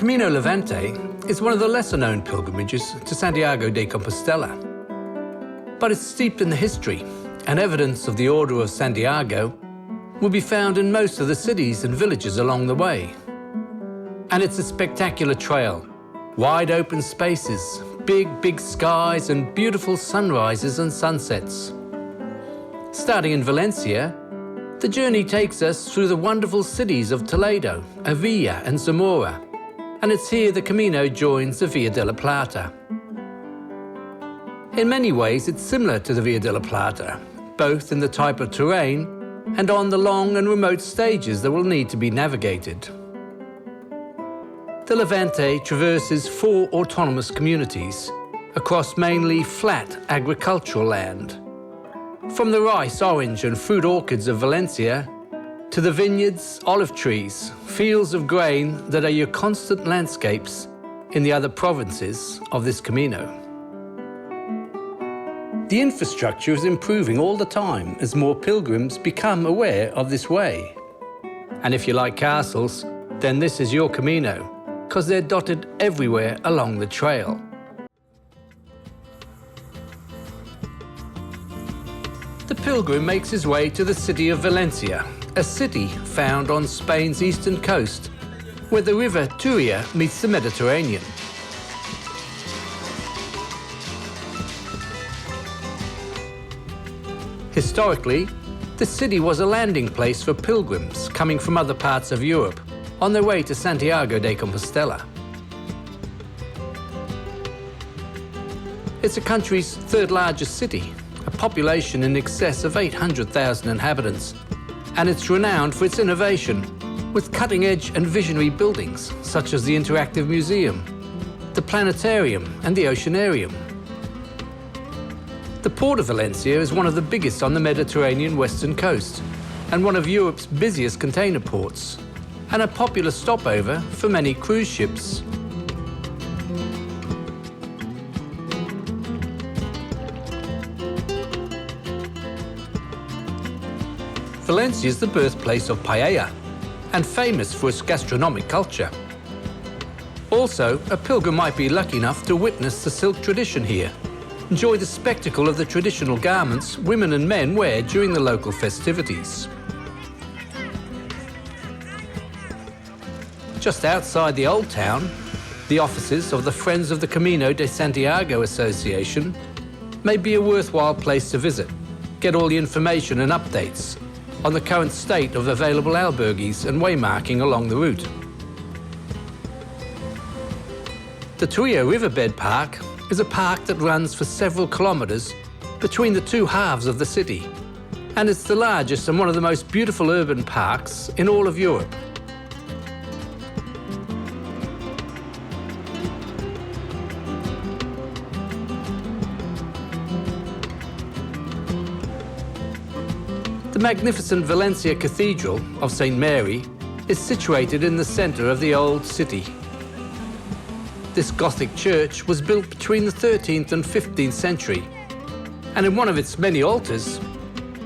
Camino Levante is one of the lesser-known pilgrimages to Santiago de Compostela. But it's steeped in the history, and evidence of the Order of Santiago will be found in most of the cities and villages along the way. And it's a spectacular trail, wide open spaces, big skies and beautiful sunrises and sunsets. Starting in Valencia, the journey takes us through the wonderful cities of Toledo, Avila and Zamora, and it's here the Camino joins the Via de la Plata. In many ways it's similar to the Via de la Plata, both in the type of terrain and on the long and remote stages that will need to be navigated. The Levante traverses 4 autonomous communities across mainly flat agricultural land. From the rice, orange and fruit orchards of Valencia to the vineyards, olive trees, fields of grain that are your constant landscapes in the other provinces of this Camino. The infrastructure is improving all the time as more pilgrims become aware of this way. And if you like castles, then this is your Camino, because they're dotted everywhere along the trail. The pilgrim makes his way to the city of Valencia, a city found on Spain's eastern coast, where the river Turia meets the Mediterranean. Historically, the city was a landing place for pilgrims coming from other parts of Europe on their way to Santiago de Compostela. It's the country's 3rd largest city, a population in excess of 800,000 inhabitants, and it's renowned for its innovation, with cutting-edge and visionary buildings such as the Interactive Museum, the Planetarium and the Oceanarium. The Port of Valencia is one of the biggest on the Mediterranean western coast and one of Europe's busiest container ports, and a popular stopover for many cruise ships. Valencia is the birthplace of paella and famous for its gastronomic culture. Also, a pilgrim might be lucky enough to witness the silk tradition here, enjoy the spectacle of the traditional garments women and men wear during the local festivities. Just outside the Old Town, the offices of the Friends of the Camino de Santiago Association may be a worthwhile place to visit, get all the information and updates on the current state of available albergues and waymarking along the route. The Turia Riverbed Park is a park that runs for several kilometres between the 2 halves of the city, and it's the largest and one of the most beautiful urban parks in all of Europe. The magnificent Valencia Cathedral of St. Mary is situated in the centre of the old city. This Gothic church was built between the 13th and 15th century, and in one of its many altars,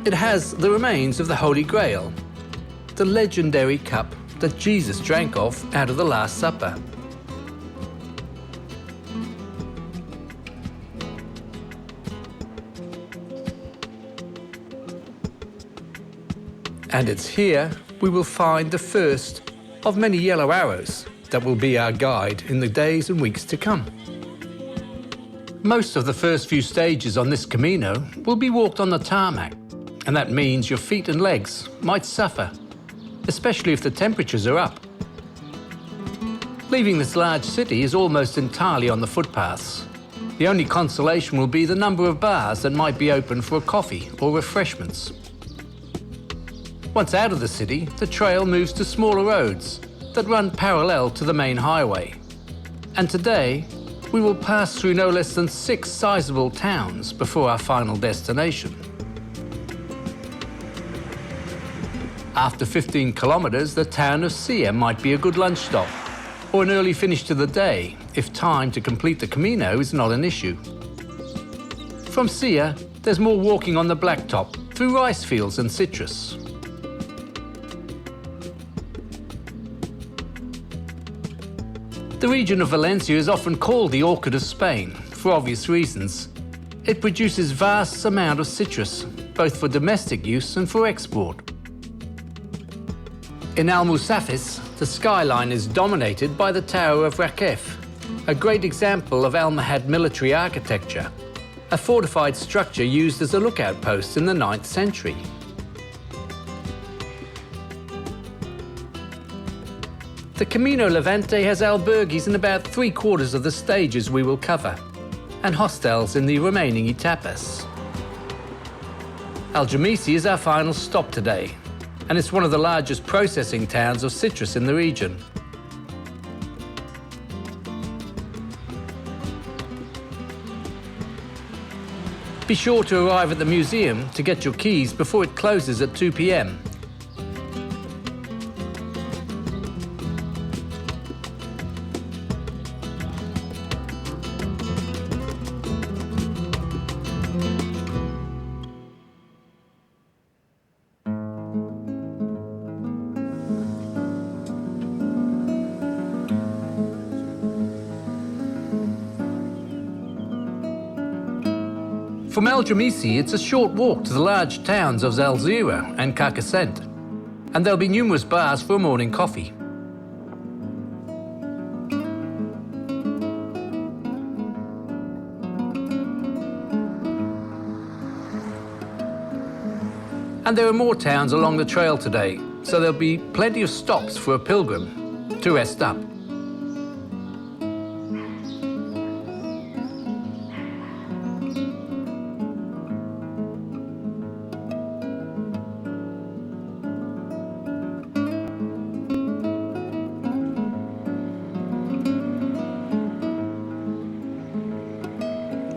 it has the remains of the Holy Grail, the legendary cup that Jesus drank of out of the Last Supper. And it's here we will find the first of many yellow arrows that will be our guide in the days and weeks to come. Most of the first few stages on this Camino will be walked on the tarmac, and that means your feet and legs might suffer, especially if the temperatures are up. Leaving this large city is almost entirely on the footpaths. The only consolation will be the number of bars that might be open for a coffee or refreshments. Once out of the city, the trail moves to smaller roads that run parallel to the main highway. And today, we will pass through no less than 6 sizable towns before our final destination. After 15 kilometres, the town of Silla might be a good lunch stop, or an early finish to the day if time to complete the Camino is not an issue. From Silla, there's more walking on the blacktop through rice fields and citrus. The region of Valencia is often called the orchid of Spain, for obvious reasons. It produces vast amount of citrus, both for domestic use and for export. In Almusafes, the skyline is dominated by the Tower of Raquef, a great example of Almohad military architecture, a fortified structure used as a lookout post in the 9th century. The Camino Levante has albergues in about 3/4 of the stages we will cover, and hostels in the remaining etapas. Algemisi is our final stop today, and it's one of the largest processing towns of citrus in the region. Be sure to arrive at the museum to get your keys before it closes at 2 p.m. From Algemisi, it's a short walk to the large towns of Zalzira and Carcassent, and there'll be numerous bars for a morning coffee. And there are more towns along the trail today, so there'll be plenty of stops for a pilgrim to rest up.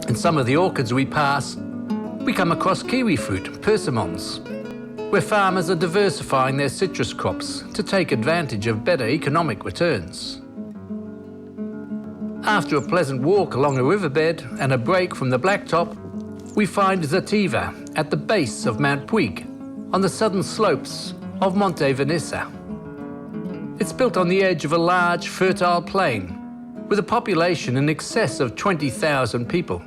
In some of the orchards we pass, we come across kiwi fruit, persimmons, where farmers are diversifying their citrus crops to take advantage of better economic returns. After a pleasant walk along a riverbed and a break from the blacktop, we find Zativa at the base of Mount Puig, on the southern slopes of Monte Veneza. It's built on the edge of a large, fertile plain, with a population in excess of 20,000 people.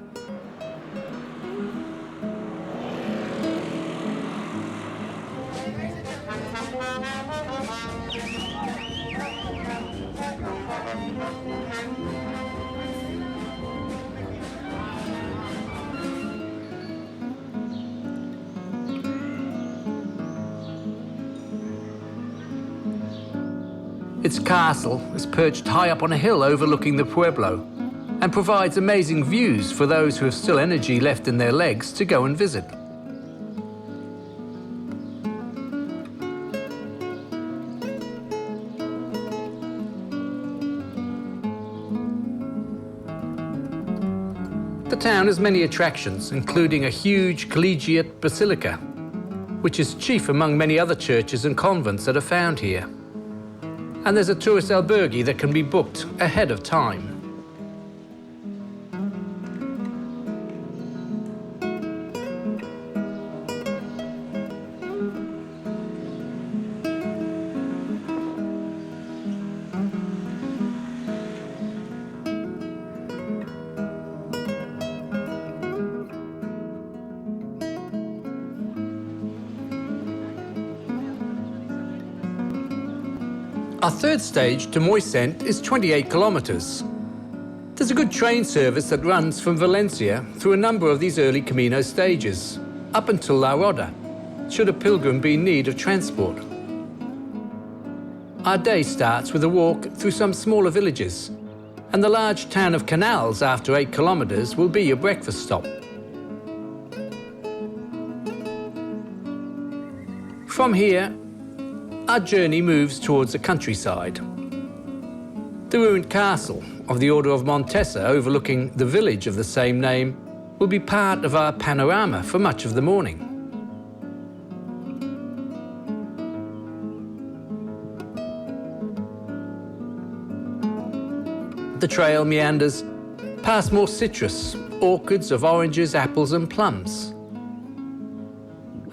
Its castle is perched high up on a hill overlooking the pueblo and provides amazing views for those who have still energy left in their legs to go and visit. The town has many attractions, including a huge collegiate basilica, which is chief among many other churches and convents that are found here. And there's a tourist albergue that can be booked ahead of time. Our third stage to Moisent is 28 kilometers. There's a good train service that runs from Valencia through a number of these early Camino stages, up until La Roda, should a pilgrim be in need of transport. Our day starts with a walk through some smaller villages, and the large town of Canals after 8 kilometers will be your breakfast stop. From here, our journey moves towards the countryside. The ruined castle of the Order of Montesa overlooking the village of the same name will be part of our panorama for much of the morning. The trail meanders past more citrus, orchards of oranges, apples and plums.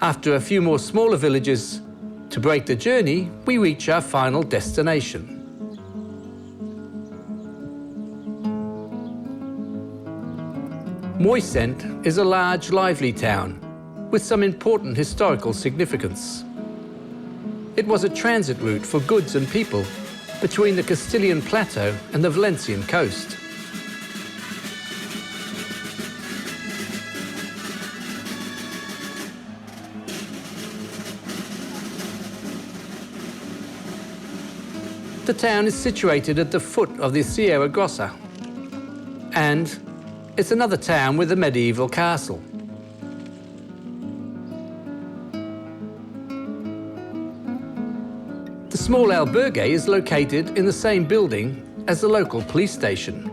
After a few more smaller villages, to break the journey, we reach our final destination. Moisent is a large, lively town with some important historical significance. It was a transit route for goods and people between the Castilian plateau and the Valencian coast. The town is situated at the foot of the Sierra Grossa, and it's another town with a medieval castle. The small albergue is located in the same building as the local police station.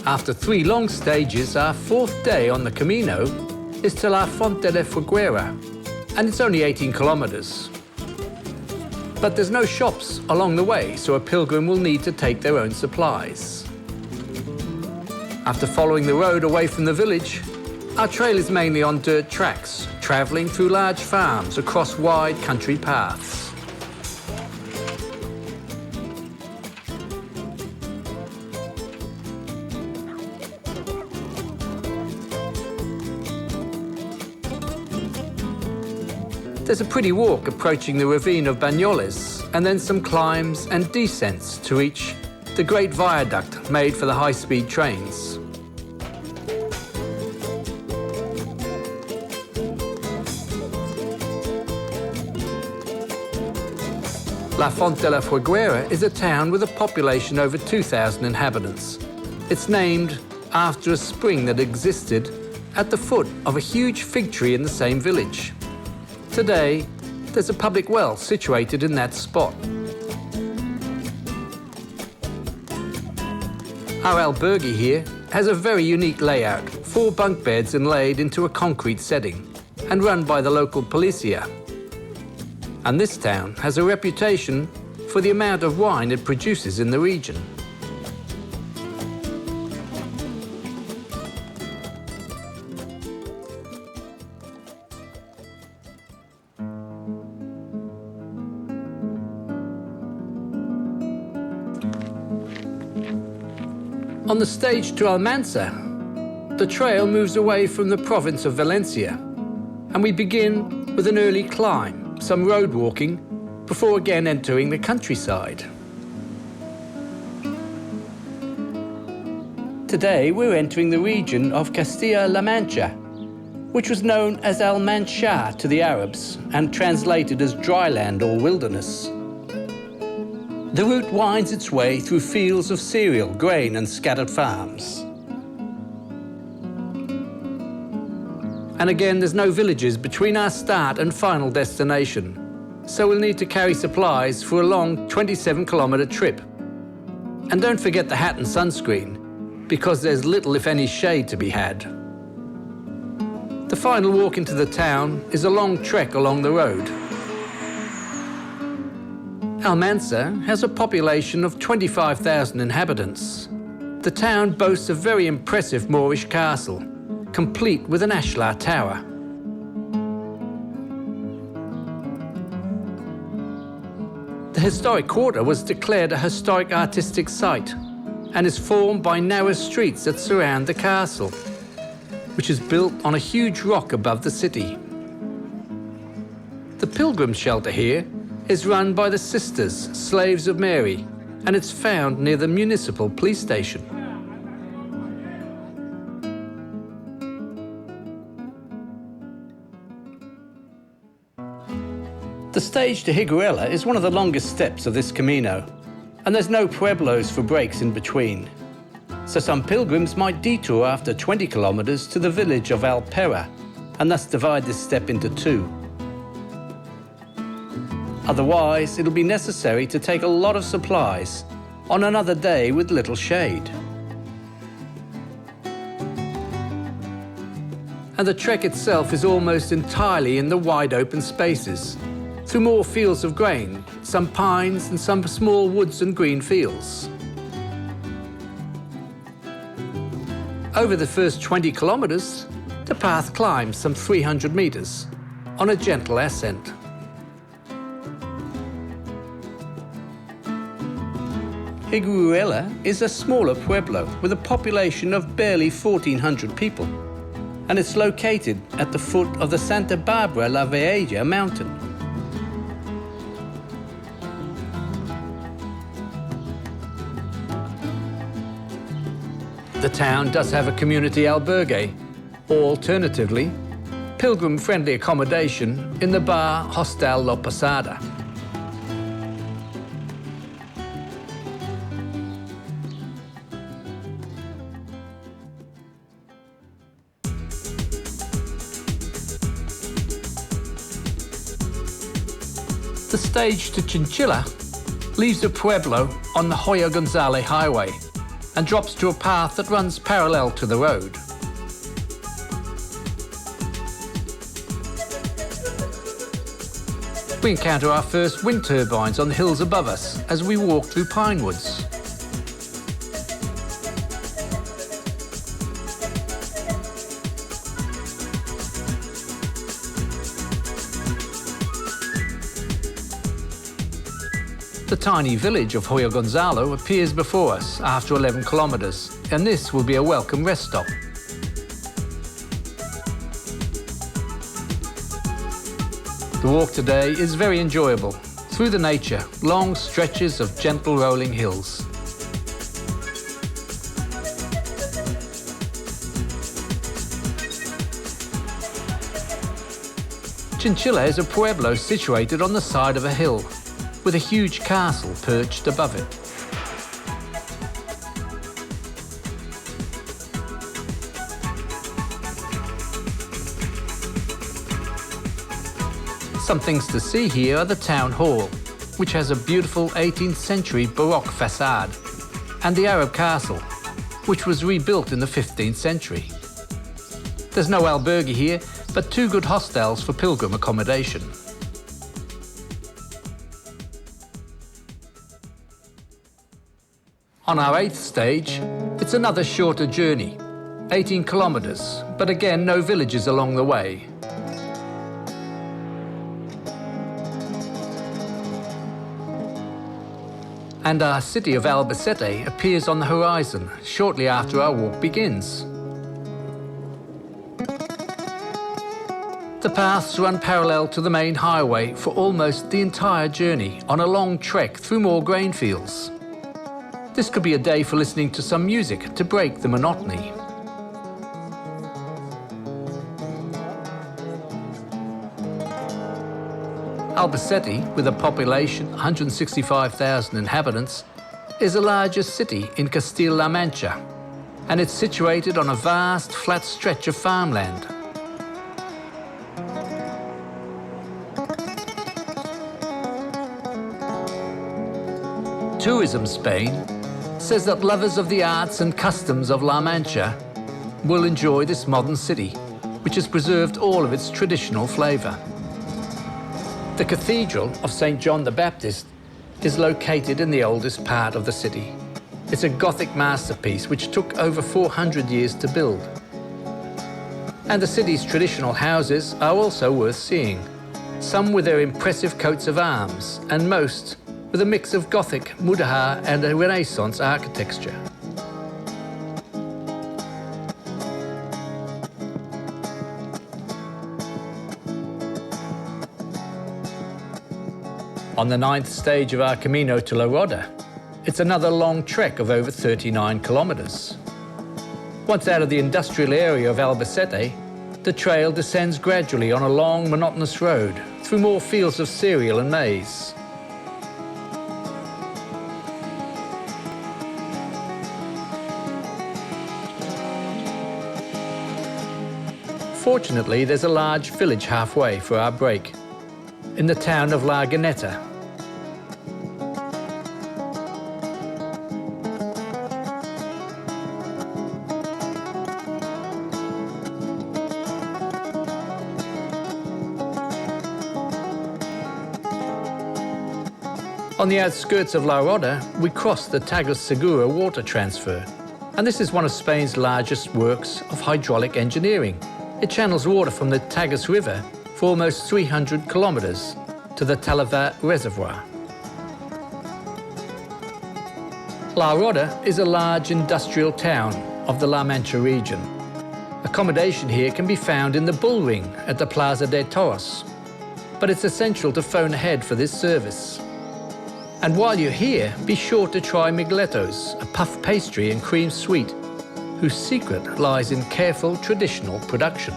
After 3 long stages, our 4th day on the Camino is to La Fonte de Figuera, and it's only 18 kilometers. But there's no shops along the way, so a pilgrim will need to take their own supplies. After following the road away from the village, our trail is mainly on dirt tracks, travelling through large farms across wide country paths. There's a pretty walk approaching the ravine of Banyoles, and then some climbs and descents to reach the great viaduct made for the high-speed trains. La Fonte de la Figuera is a town with a population over 2,000 inhabitants. It's named after a spring that existed at the foot of a huge fig tree in the same village. Today, there's a public well situated in that spot. Our albergue here has a very unique layout, 4 bunk beds inlaid into a concrete setting and run by the local policia. And this town has a reputation for the amount of wine it produces in the region. On the stage to Almansa, the trail moves away from the province of Valencia, and we begin with an early climb, some road walking, before again entering the countryside. Today we're entering the region of Castilla-La Mancha, which was known as Al-Mancha to the Arabs and translated as dry land or wilderness. The route winds its way through fields of cereal, grain and scattered farms. And again, there's no villages between our start and final destination, so we'll need to carry supplies for a long 27-kilometre trip. And don't forget the hat and sunscreen, because there's little if any shade to be had. The final walk into the town is a long trek along the road. Almansa has a population of 25,000 inhabitants. The town boasts a very impressive Moorish castle, complete with an ashlar tower. The historic quarter was declared a historic artistic site and is formed by narrow streets that surround the castle, which is built on a huge rock above the city. The pilgrim shelter here is run by the Sisters, Slaves of Mary, and it's found near the municipal police station. The stage to Higuera is one of the longest steps of this Camino, and there's no pueblos for breaks in between. So some pilgrims might detour after 20 kilometers to the village of Alpera, and thus divide this step into 2. Otherwise, it'll be necessary to take a lot of supplies on another day with little shade. And the trek itself is almost entirely in the wide open spaces, through more fields of grain, some pines and some small woods and green fields. Over the first 20 kilometers, the path climbs some 300 meters on a gentle ascent. Higuera is a smaller pueblo with a population of barely 1,400 people, and it's located at the foot of the Santa Barbara la Vieja mountain. The town does have a community albergue, or alternatively, pilgrim-friendly accommodation in the bar Hostal La Posada. The stage to Chinchilla leaves the pueblo on the Hoya González Highway and drops to a path that runs parallel to the road. We encounter our first wind turbines on the hills above us as we walk through pine woods. The tiny village of Hoya Gonzalo appears before us after 11 kilometers, and this will be a welcome rest stop. The walk today is very enjoyable, through the nature, long stretches of gentle rolling hills. Chinchilla is a pueblo situated on the side of a hill, with a huge castle perched above it. Some things to see here are the town hall, which has a beautiful 18th century Baroque facade, and the Arab castle, which was rebuilt in the 15th century. There's no albergue here, but 2 good hostels for pilgrim accommodation. On our 8th stage, it's another shorter journey, 18 kilometers, but again no villages along the way. And our city of Albacete appears on the horizon shortly after our walk begins. The paths run parallel to the main highway for almost the entire journey on a long trek through more grain fields. This could be a day for listening to some music to break the monotony. Albacete, with a population of 165,000 inhabitants, is the largest city in Castilla-La Mancha, and it's situated on a vast, flat stretch of farmland. Tourism Spain says that lovers of the arts and customs of La Mancha will enjoy this modern city, which has preserved all of its traditional flavour. The Cathedral of St. John the Baptist is located in the oldest part of the city. It's a Gothic masterpiece which took over 400 years to build. And the city's traditional houses are also worth seeing, some with their impressive coats of arms, and most with a mix of Gothic, Mudéjar and a Renaissance architecture. On the 9th stage of our Camino to La Roda, it's another long trek of over 39 kilometers. Once out of the industrial area of Albacete, the trail descends gradually on a long, monotonous road through more fields of cereal and maize. Fortunately, there's a large village halfway for our break, in the town of La Ganeta. On the outskirts of La Roda, we cross the Tagus Segura water transfer, And this is one of Spain's largest works of hydraulic engineering. It channels water from the Tagus River for almost 300 kilometers to the Talavera Reservoir. La Roda is a large industrial town of the La Mancha region. Accommodation here can be found in the Bull Ring at the Plaza de Toros, but it's essential to phone ahead for this service. And while you're here, be sure to try miguelettos, a puff pastry and cream sweet, whose secret lies in careful traditional production.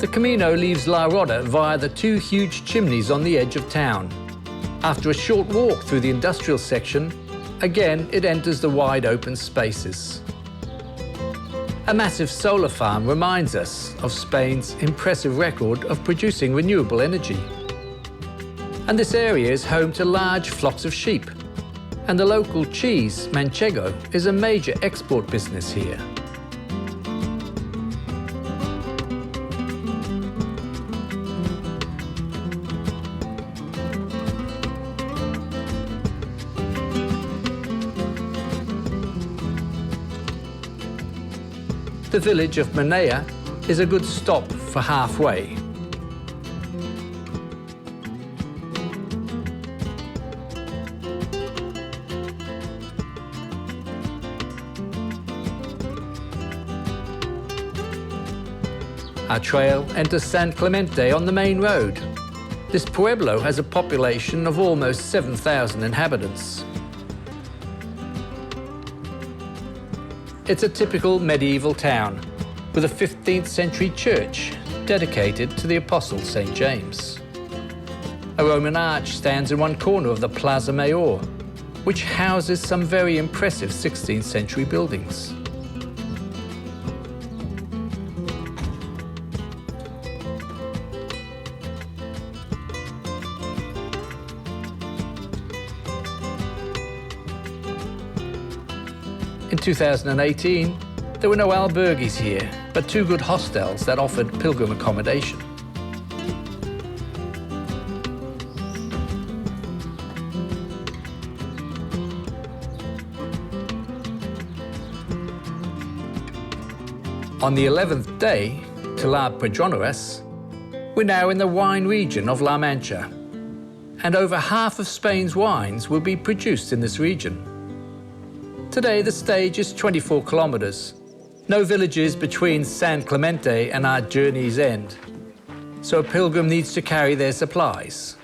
The Camino leaves La Roda via the two huge chimneys on the edge of town. After a short walk through the industrial section, again it enters the wide open spaces. A massive solar farm reminds us of Spain's impressive record of producing renewable energy. And this area is home to large flocks of sheep. And the local cheese, Manchego, is a major export business here. The village of Manea is a good stop for halfway. Our trail enters San Clemente on the main road. This pueblo has a population of almost 7,000 inhabitants. It's a typical medieval town with a 15th century church dedicated to the Apostle St. James. A Roman arch stands in one corner of the Plaza Mayor, which houses some very impressive 16th century buildings. In 2018, there were no albergues here, but two good hostels that offered pilgrim accommodation. On the 11th day, to La Pedroneras, we're now in the wine region of La Mancha, and over half of Spain's wines will be produced in this region. Today, the stage is 24 kilometers. No villages between San Clemente and our journey's end, so a pilgrim needs to carry their supplies.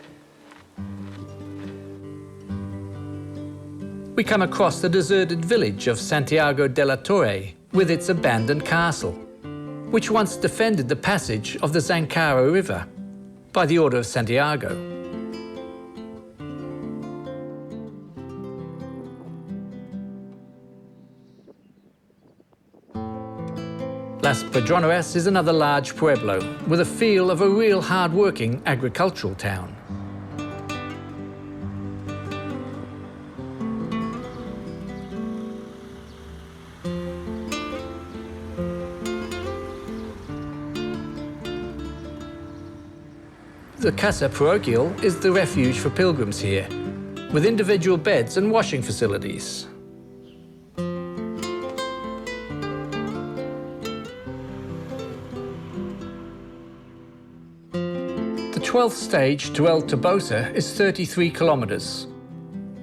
We come across the deserted village of Santiago de la Torre with its abandoned castle, which once defended the passage of the Zancaro River by the Order of Santiago. Las Pedroneras is another large pueblo with a feel of a real hard-working agricultural town. The Casa Parochial is the refuge for pilgrims here, with individual beds and washing facilities. The 12th stage to El Toboso is 33 kilometers.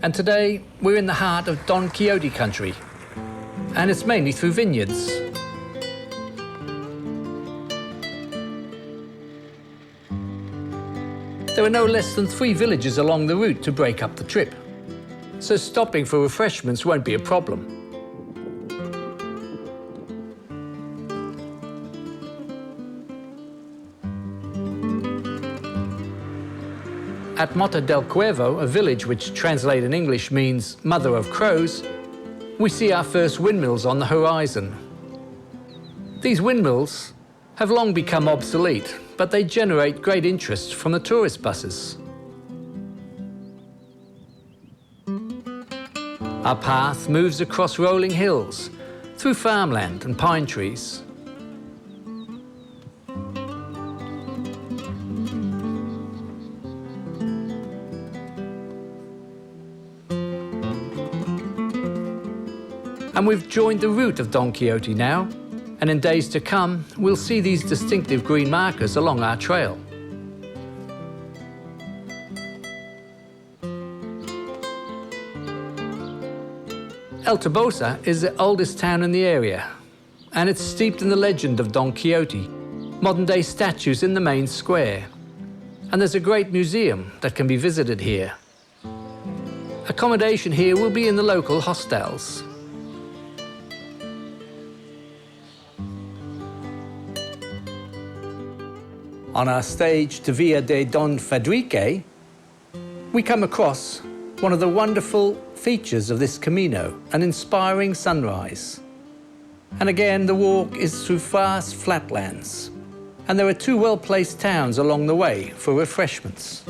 And today, we're in the heart of Don Quixote country, and it's mainly through vineyards. There are no less than 3 villages along the route to break up the trip, so stopping for refreshments won't be a problem. At Mota del Cuervo, a village which translated in English means Mother of Crows, we see our first windmills on the horizon. These windmills have long become obsolete, but they generate great interest from the tourist buses. Our path moves across rolling hills, through farmland and pine trees. And we've joined the route of Don Quixote now, and in days to come, we'll see these distinctive green markers along our trail. El Toboso is the oldest town in the area, and it's steeped in the legend of Don Quixote, modern-day statues in the main square. And there's a great museum that can be visited here. Accommodation here will be in the local hostels. On our stage to Via de Don Fadrique, we come across one of the wonderful features of this Camino, an inspiring sunrise. And again, the walk is through vast flatlands, and there are two well-placed towns along the way for refreshments.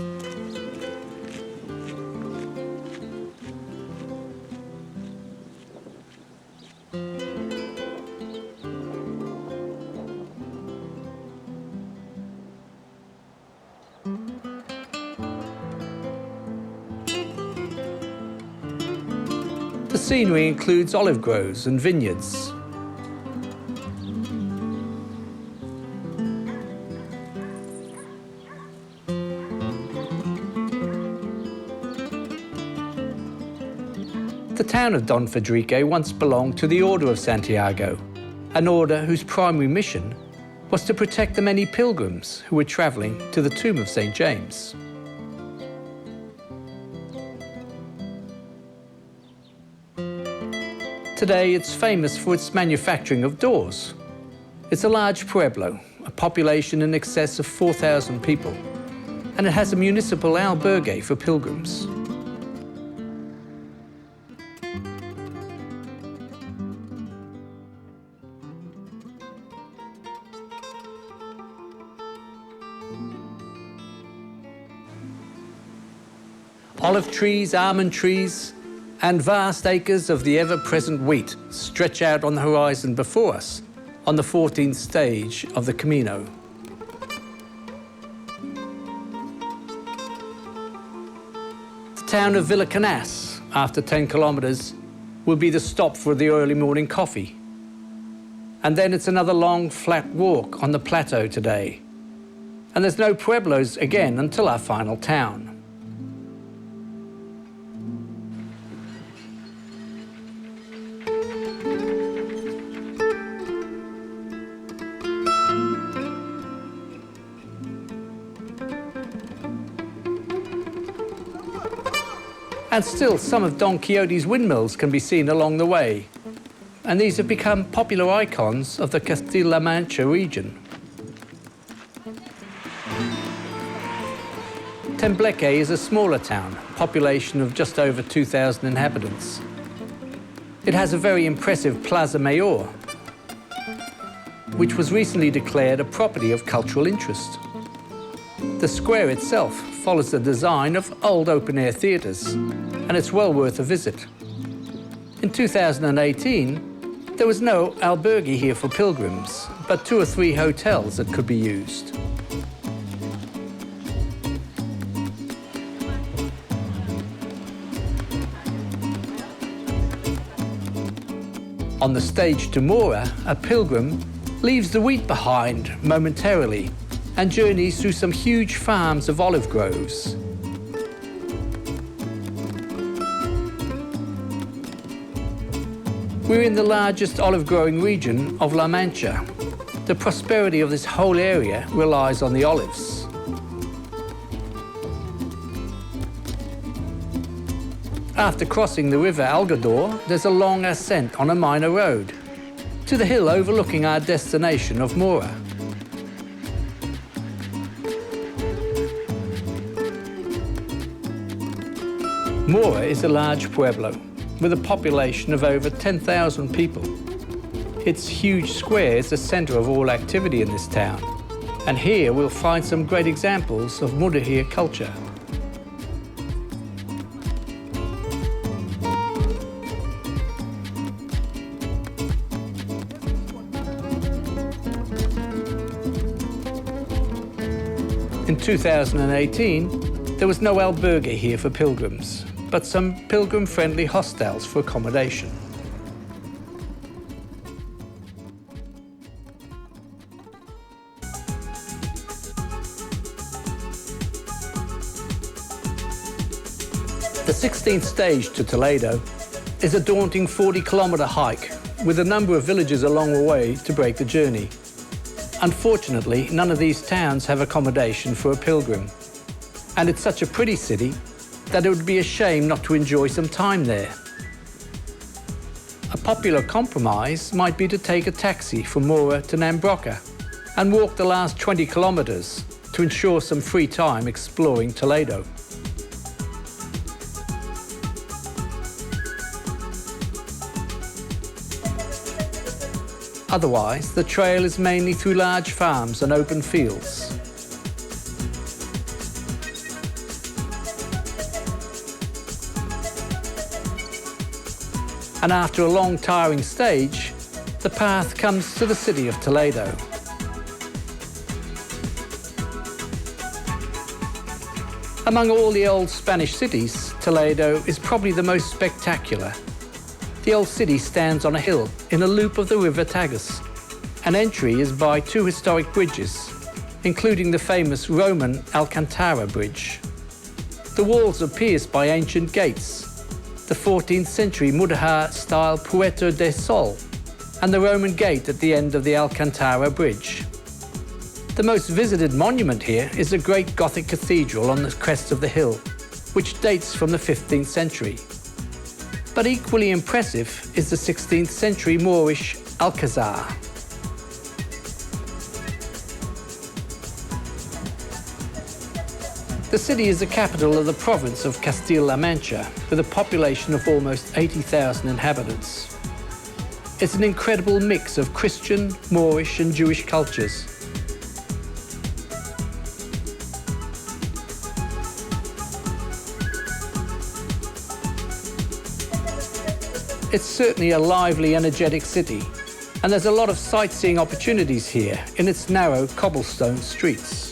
The scenery includes olive groves and vineyards. The town of Don Fadrique once belonged to the Order of Santiago, an order whose primary mission was to protect the many pilgrims who were travelling to the tomb of St. James. Today, it's famous for its manufacturing of doors. It's a large pueblo, a population in excess of 4,000 people, and it has a municipal albergue for pilgrims. Olive trees, almond trees, and vast acres of the ever-present wheat stretch out on the horizon before us on the 14th stage of the Camino. The town of Villacanas, after 10 kilometres, will be the stop for the early morning coffee. And then it's another long, flat walk on the plateau today. And there's no pueblos again until our final town. And still, some of Don Quixote's windmills can be seen along the way, and these have become popular icons of the Castilla-La Mancha region. Tembleque is a smaller town, population of just over 2,000 inhabitants. It has a very impressive Plaza Mayor, which was recently declared a property of cultural interest. The square itself follows the design of old open-air theatres, and it's well worth a visit. In 2018, there was no albergue here for pilgrims, but 2 or 3 hotels that could be used. On the stage to Mora, a pilgrim leaves the wheat behind momentarily and journeys through some huge farms of olive groves. We're in the largest olive-growing region of La Mancha. The prosperity of this whole area relies on the olives. After crossing the river Algador, there's a long ascent on a minor road to the hill overlooking our destination of Mora. Mora is a large pueblo with a population of over 10,000 people. Its huge square is the centre of all activity in this town, And here we'll find some great examples of Mudéjar culture. In 2018, there was no albergue here for pilgrims, but some pilgrim-friendly hostels for accommodation. The 16th stage to Toledo is a daunting 40-kilometre hike with a number of villages along the way to break the journey. Unfortunately, none of these towns have accommodation for a pilgrim. And it's such a pretty city that it would be a shame not to enjoy some time there. A popular compromise might be to take a taxi from Mora to Nambroca and walk the last 20 kilometres to ensure some free time exploring Toledo. Otherwise, the trail is mainly through large farms and open fields. And after a long, tiring stage, the path comes to the city of Toledo. Among all the old Spanish cities, Toledo is probably the most spectacular. The old city stands on a hill in a loop of the river Tagus. An entry is by two historic bridges, including the famous Roman Alcantara Bridge. The walls are pierced by ancient gates, the 14th century Mudéjar-style Puerta del Sol, and the Roman gate at the end of the Alcantara Bridge. The most visited monument here is a great Gothic cathedral on the crest of the hill, which dates from the 15th century. But equally impressive is the 16th century Moorish Alcazar. The city is the capital of the province of Castilla-La Mancha, with a population of almost 80,000 inhabitants. It's an incredible mix of Christian, Moorish and Jewish cultures. It's certainly a lively, energetic city, and there's a lot of sightseeing opportunities here in its narrow cobblestone streets.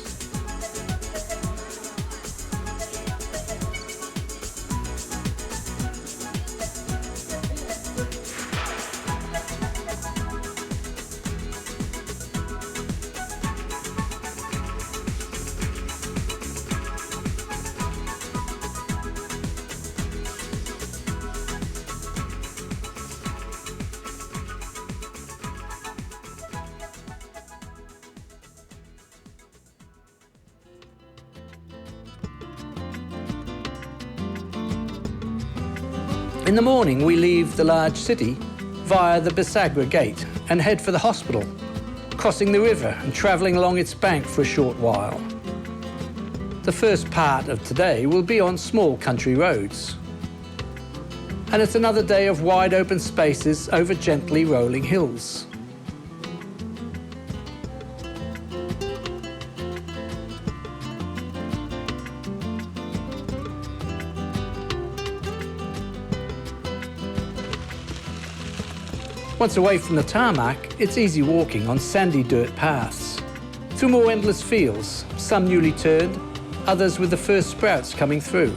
In the morning, we leave the large city via the Bisagra Gate and head for the hospital, crossing the river and travelling along its bank for a short while. The first part of today will be on small country roads. And it's another day of wide open spaces over gently rolling hills. Once away from the tarmac, it's easy walking on sandy dirt paths, through more endless fields, some newly turned, others with the first sprouts coming through.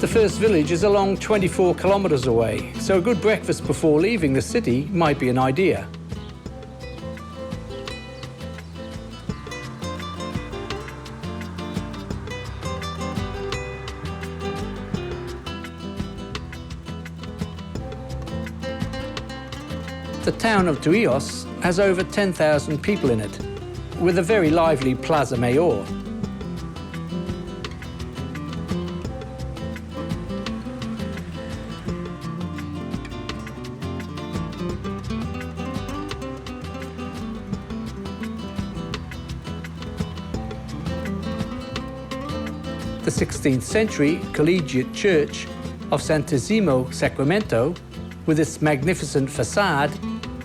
The first village is along 24 kilometres away, so a good breakfast before leaving the city might be an idea. The town of Tuillos has over 10,000 people in it, with a very lively Plaza Mayor. The 16th century collegiate church of Santissimo Sacramento, with its magnificent facade,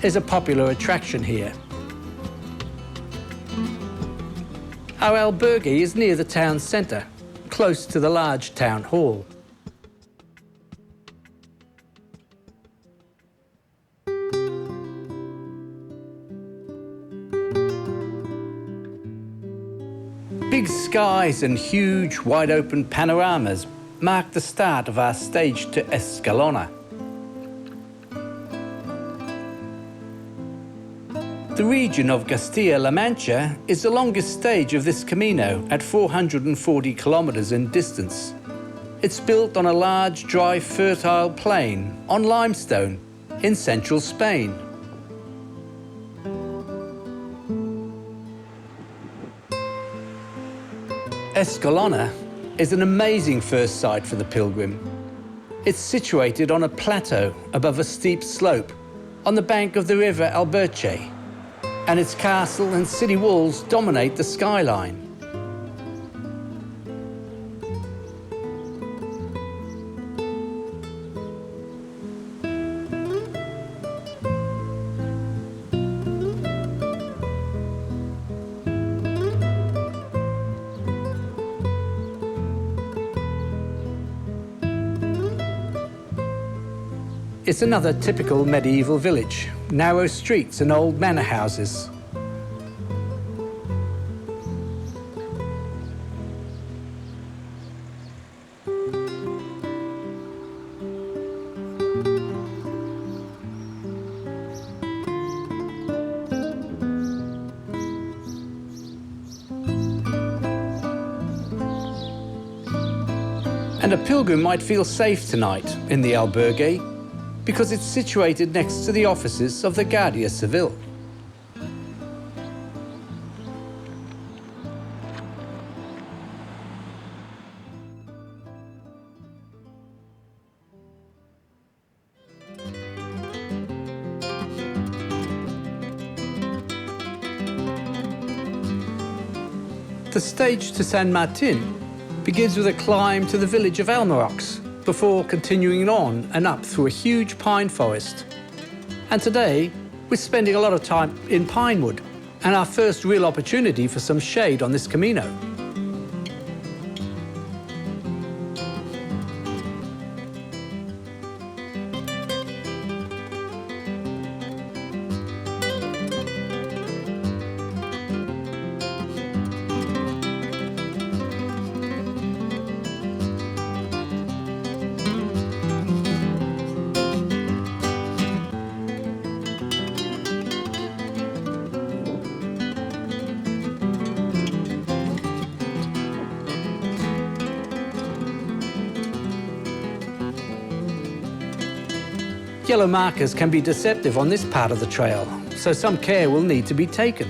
is a popular attraction here. Our albergue is near the town centre, close to the large town hall. Big skies and huge, wide-open panoramas mark the start of our stage to Escalona. The region of Castilla-La Mancha is the longest stage of this Camino at 440 kilometres in distance. It's built on a large, dry, fertile plain on limestone in central Spain. Escalona is an amazing first sight for the pilgrim. It's situated on a plateau above a steep slope on the bank of the river Alberche, and its castle and city walls dominate the skyline. It's another typical medieval village, narrow streets and old manor houses. And a pilgrim might feel safe tonight in the albergue, because it's situated next to the offices of the Guardia Civil. The stage to San Martin begins with a climb to the village of Almarox, before continuing on and up through a huge pine forest. And today, we're spending a lot of time in Pinewood, and our first real opportunity for some shade on this Camino. Yellow markers can be deceptive on this part of the trail, so some care will need to be taken.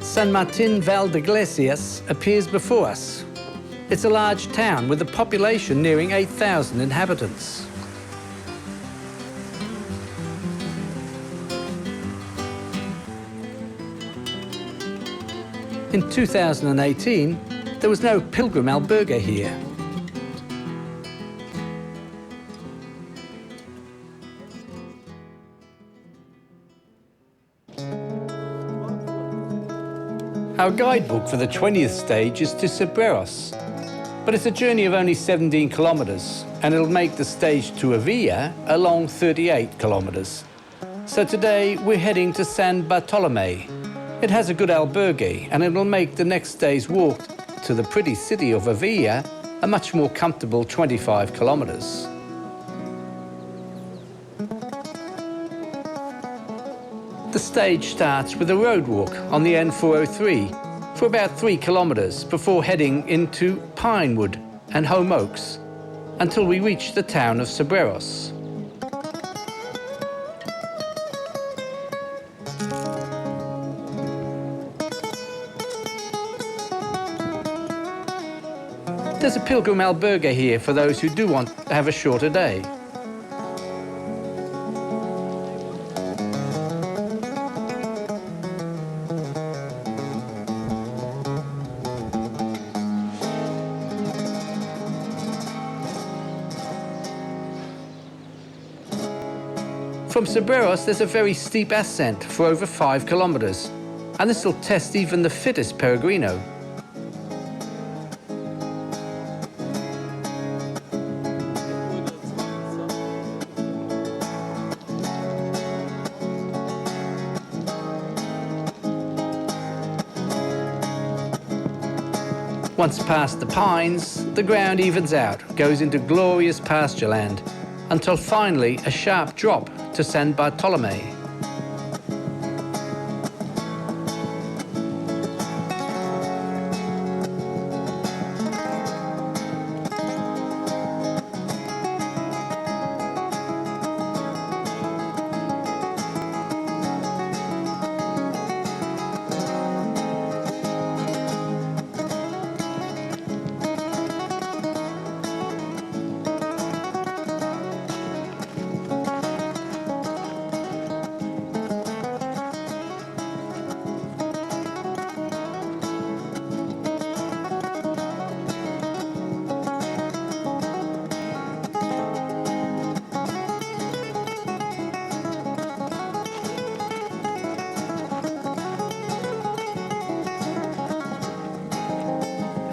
San Martin Valdeiglesias appears before us. It's a large town with a population nearing 8,000 inhabitants. In 2018, there was no pilgrim albergue here. Our guidebook for the 20th stage is to Cebreros, but it's a journey of only 17 kilometres, and it'll make the stage to Avilla a long 38 kilometres. So today we're heading to San Bartolomé. It has a good albergue, and it will make the next day's walk to the pretty city of Avilla a much more comfortable 25 kilometres. The stage starts with a road walk on the N403 for about 3 kilometres before heading into Pinewood and Home Oaks until we reach the town of Cebreros. There's a pilgrim albergue here for those who do want to have a shorter day. From Sobreros, there's a very steep ascent for over 5 kilometers, and this will test even the fittest peregrino. Once past the pines, the ground evens out, goes into glorious pasture land, until finally a sharp drop to San Bartolome.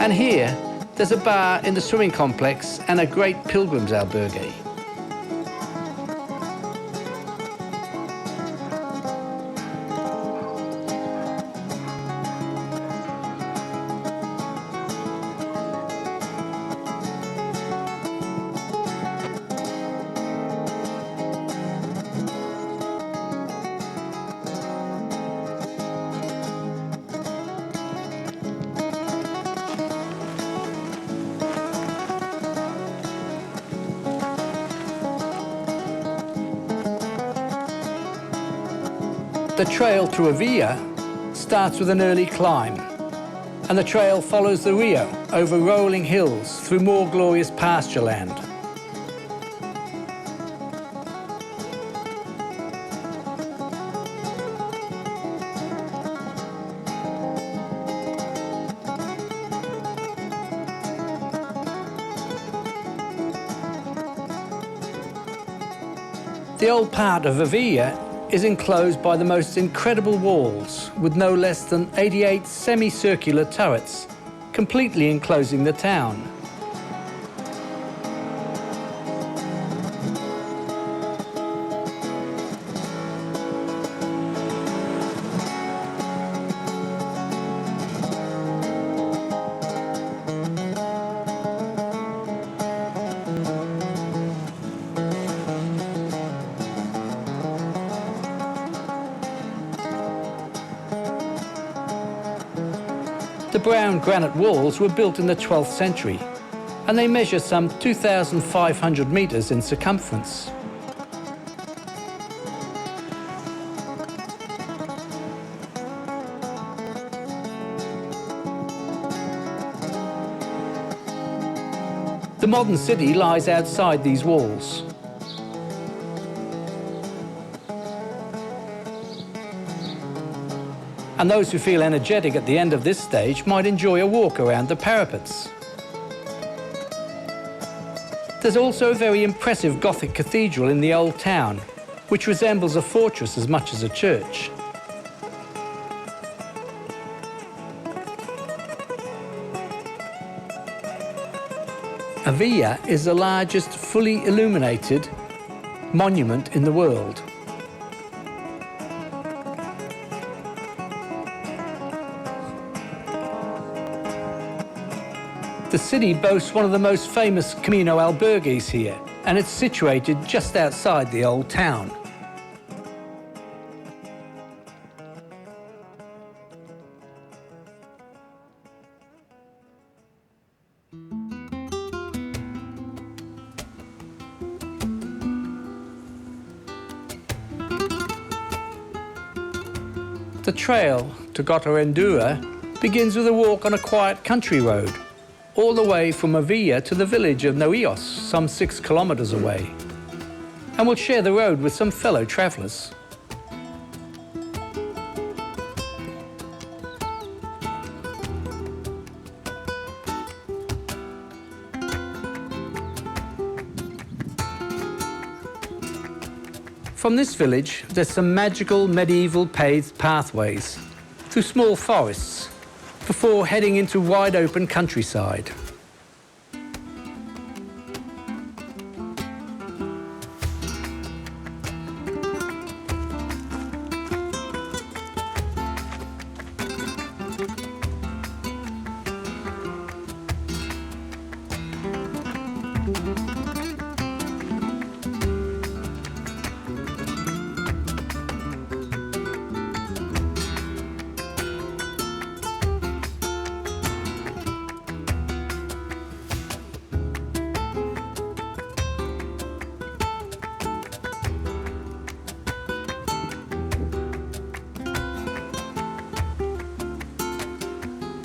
And here, there's a bar in the swimming complex and a great pilgrim's albergue. The trail to Avila starts with an early climb, and the trail follows the Rio over rolling hills through more glorious pasture land. The old part of Avila is enclosed by the most incredible walls, with no less than 88 semicircular turrets, completely enclosing the town. The brown granite walls were built in the 12th century, and they measure some 2,500 meters in circumference. The modern city lies outside these walls. And those who feel energetic at the end of this stage might enjoy a walk around the parapets. There's also a very impressive Gothic cathedral in the old town, which resembles a fortress as much as a church. Avila is the largest fully illuminated monument in the world. The city boasts one of the most famous Camino albergues here, and it's situated just outside the old town. The trail to Gota Endura begins with a walk on a quiet country road, all the way from Avilla to the village of Noillos, some 6 kilometers away, and we'll share the road with some fellow travelers. From this village, there's some magical medieval paved pathways through small forests before heading into wide open countryside.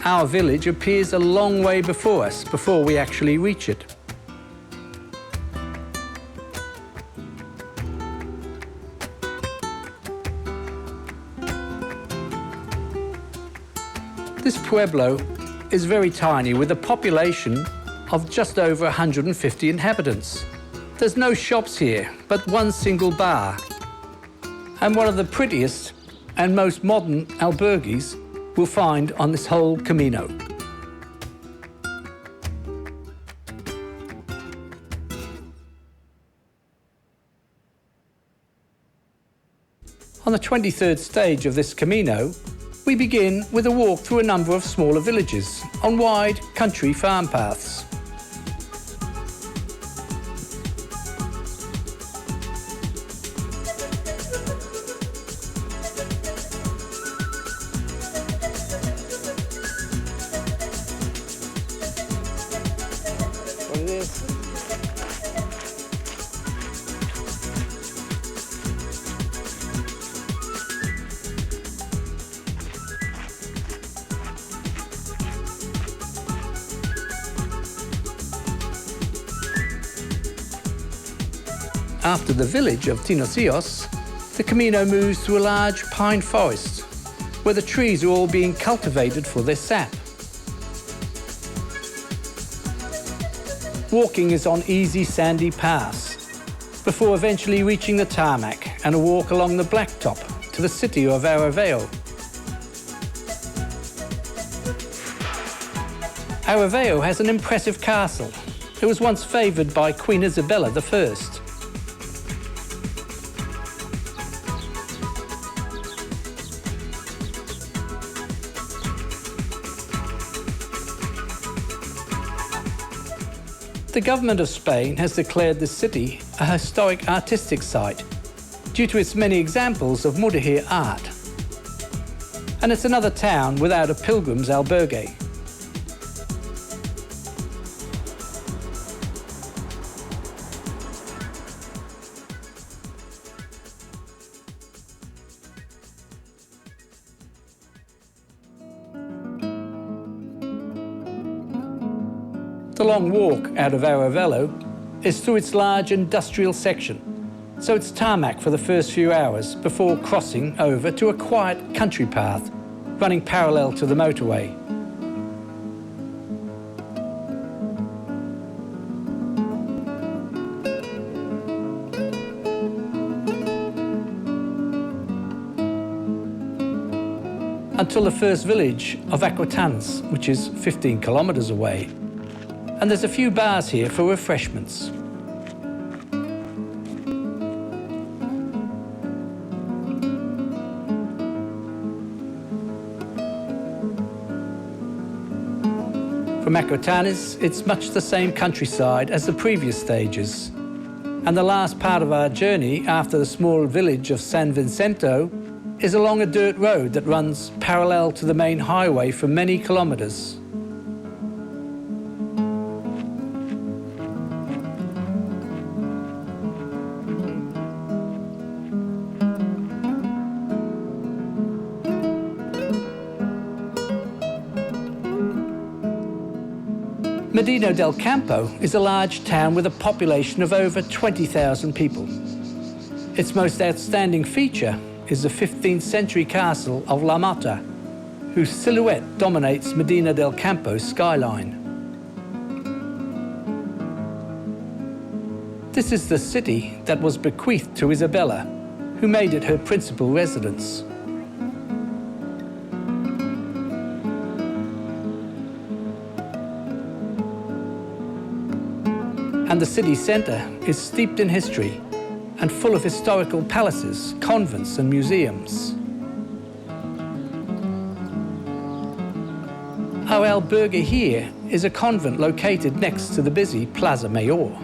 Our village appears a long way before us before we actually reach it. This pueblo is very tiny with a population of just over 150 inhabitants. There's no shops here, but one single bar, and one of the prettiest and most modern albergues we'll find on this whole Camino. On the 23rd stage of this Camino, we begin with a walk through a number of smaller villages on wide country farm paths. After the village of Tinosillos, the Camino moves through a large pine forest where the trees are all being cultivated for their sap. Walking is on easy sandy paths before eventually reaching the tarmac and a walk along the blacktop to the city of Arevalo. Arevalo has an impressive castle. It was once favoured by Queen Isabella I. The government of Spain has declared the city a historic artistic site due to its many examples of Mudéjar art. And it's another town without a pilgrim's albergue. The long walk out of Arevalo is through its large industrial section, so it's tarmac for the first few hours before crossing over to a quiet country path running parallel to the motorway. Until the first village of Aquitanes, which is 15 kilometers away. And there's a few bars here for refreshments. From Aquitanes, it's much the same countryside as the previous stages. And the last part of our journey after the small village of San Vicento is along a dirt road that runs parallel to the main highway for many kilometers. Medina del Campo is a large town with a population of over 20,000 people. Its most outstanding feature is the 15th century castle of La Mata, whose silhouette dominates Medina del Campo's skyline. This is the city that was bequeathed to Isabella, who made it her principal residence. And the city centre is steeped in history and full of historical palaces, convents and museums. Our albergue here is a convent located next to the busy Plaza Mayor.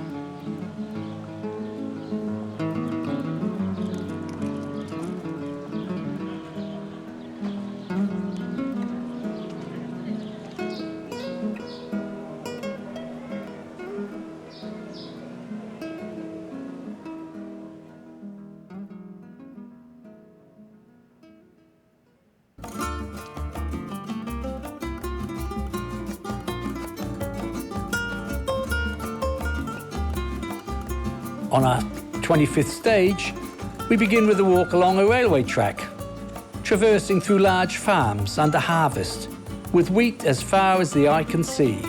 On our 25th stage, we begin with a walk along a railway track, traversing through large farms under harvest, with wheat as far as the eye can see.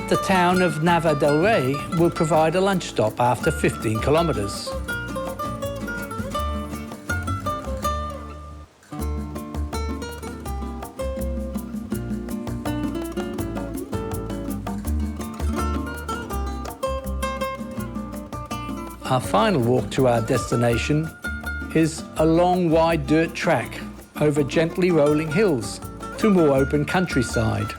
The town of Nava del Rey will provide a lunch stop after 15 kilometres. Our final walk to our destination is a long, wide dirt track over gently rolling hills to more open countryside.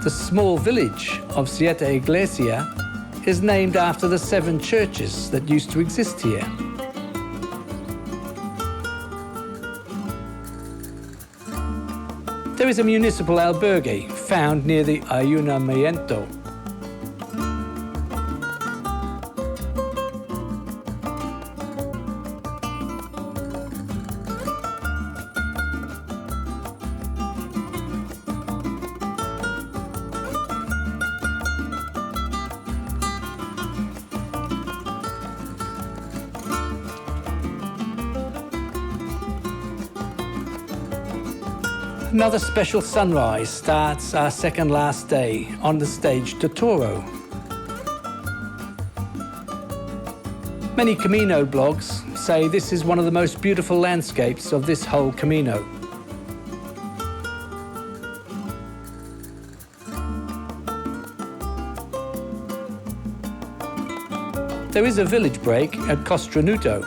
The small village of Siete Iglesia is named after the 7 churches that used to exist here. There is a municipal albergue found near the Ayuntamiento. Another special sunrise starts our second last day on the stage to Toro. Many Camino blogs say this is one of the most beautiful landscapes of this whole Camino. There is a village break at Costranuto,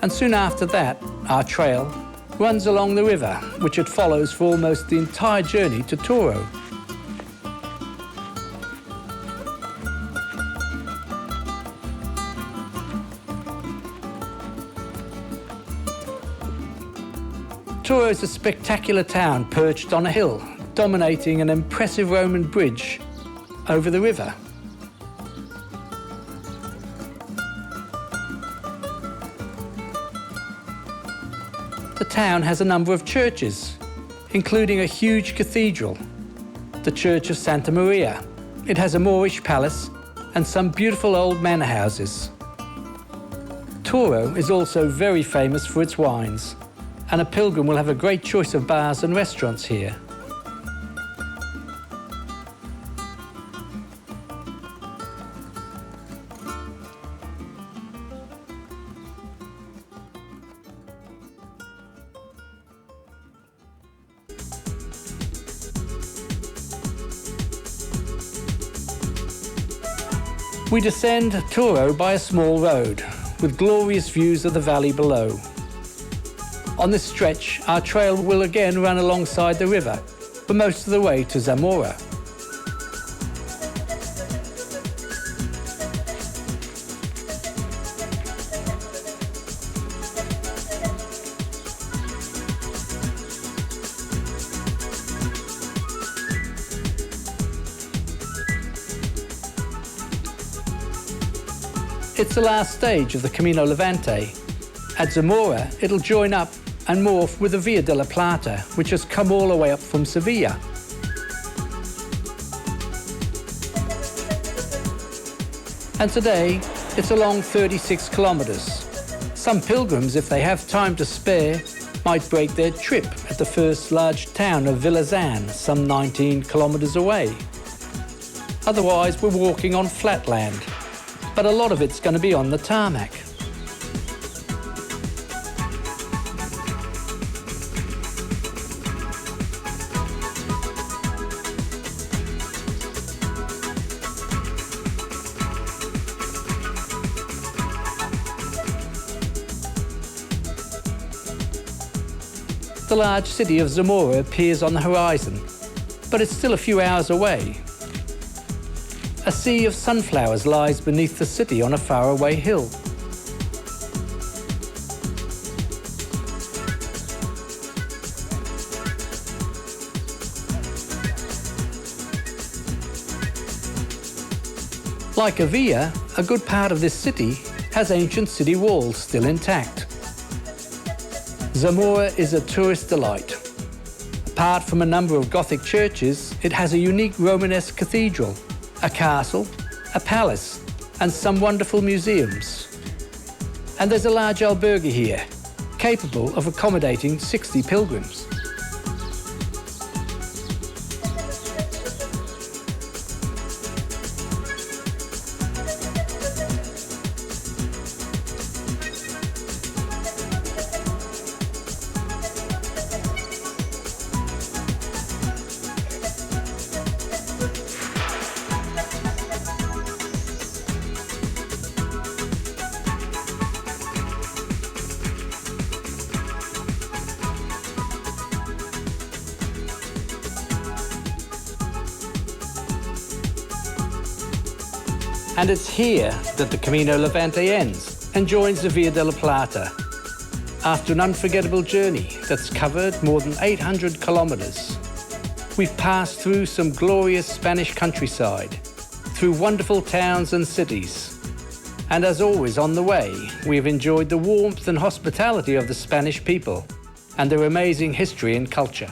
and soon after that, our trail runs along the river, which it follows for almost the entire journey to Toro. Toro is a spectacular town perched on a hill, dominating an impressive Roman bridge over the river. The town has a number of churches, including a huge cathedral, the Church of Santa Maria. It has a Moorish palace and some beautiful old manor houses. Toro is also very famous for its wines, and a pilgrim will have a great choice of bars and restaurants here. We descend Toro by a small road, with glorious views of the valley below. On this stretch, our trail will again run alongside the river for most of the way to Zamora. It's the last stage of the Camino Levante. At Zamora, it'll join up and morph with the Via de la Plata, which has come all the way up from Sevilla. And today, it's a long 36 kilometers. Some pilgrims, if they have time to spare, might break their trip at the first large town of Villazan, some 19 kilometers away. Otherwise, we're walking on flat land, but a lot of it's going to be on the tarmac. The large city of Zamora appears on the horizon, but it's still a few hours away. A sea of sunflowers lies beneath the city on a faraway hill. Like Avila, a good part of this city has ancient city walls still intact. Zamora is a tourist delight. Apart from a number of Gothic churches, it has a unique Romanesque cathedral, a castle, a palace, and some wonderful museums. And there's a large albergue here, capable of accommodating 60 pilgrims. And it's here that the Camino Levante ends and joins the Via de la Plata. After an unforgettable journey that's covered more than 800 kilometers, we've passed through some glorious Spanish countryside, through wonderful towns and cities. And as always on the way, we've enjoyed the warmth and hospitality of the Spanish people and their amazing history and culture.